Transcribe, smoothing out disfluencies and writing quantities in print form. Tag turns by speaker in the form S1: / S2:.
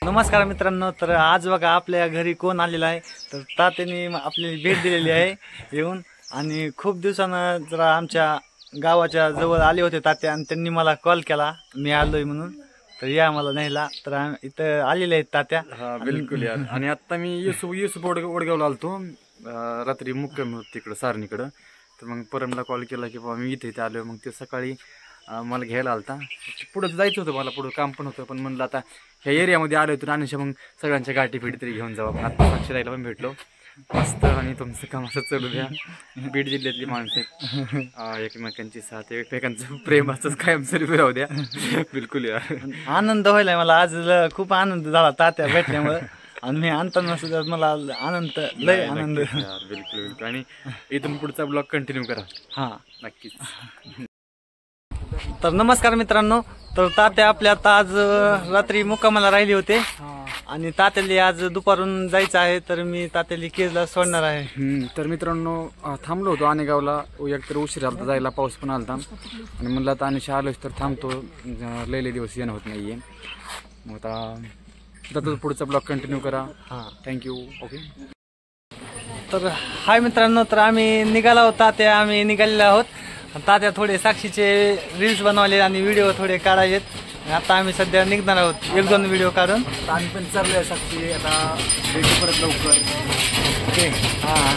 S1: नमस्कार मित्रांनो, तर आज बघा आपल्या घरी कोण आलेला आहे. तर तात्याने आपली भेट दिलेली आहे येऊन. आणि खूप दिवसानं जरा आमच्या गावाच्या जवळ आले होते तात्या आणि त्यांनी मला कॉल केला मी आलोय म्हणून. तर या मला न्यायला. तर इथं आलेले आहेत तात्या.
S2: हा बिलकुल यार. आणि आता मी युसुफ ओडगावला आलतो रात्री मुक्काम तिकडं सारणीकडं. तर मग परमला कॉल केला की बाबा मी इथे आलोय. मग ते सकाळी मला घ्यायला आलता. पुढं जायचं होतं मला, पुढं काम पण होतं, पण म्हणलं आता ह्या एरियामध्ये आलो होतो आणि मग सगळ्यांच्या गाठी फेडी तरी घेऊन जावं. आता साक्षीला पण भेटलो मस्त. आणि तुमचं काम असं चालू द्या. बीड जिल्ह्यातली माणसं एकमेकांची साथ, एकमेकांचं प्रेम असंच कायमस्वरूपी राहू द्या. बिलकुल यार,
S1: आनंद व्हायला मला आज. खूप आनंद झाला तात्या भेटल्यामुळे. आणि मी आणताना सुद्धा मला आनंद, लय आनंद.
S2: बिलकुल बिलकुल. आणि इथून पुढचा ब्लॉग कंटिन्यू करा.
S1: हा
S2: नक्कीच.
S1: तर नमस्कार मित्रांनो, तर तात्या आपल्या आता आज रात्री मुक्कामाला राहिले होते आणि तात्याला आज दुपारून जायचं आहे. तर मी तात्याला केजला सोडणार आहे.
S2: तर मित्रांनो थांबलो होतो आनेगावला. एकतर उशीर झाला जायला, पाऊस पण आलता. आणि म्हणलं आता आणि आलोच तर थांबतो, लय दिवस येणं होत नाहीये. मग आता पुढचा ब्लॉग कंटिन्यू करा. थँक्यू. ओके.
S1: तर हाय मित्रांनो, तर आम्ही निघाला आहोत. तात्या आम्ही निघालेलो आहोत. तात्या थोडे साक्षीचे रील्स बनवले आणि व्हिडिओ थोडे काढायचे. आता आम्ही सध्या निघणार आहोत 1-2 व्हिडिओ काढून.
S2: आम्ही पण चाललोय साक्षी. आता भेटू परत लवकर.
S1: ओके. हां.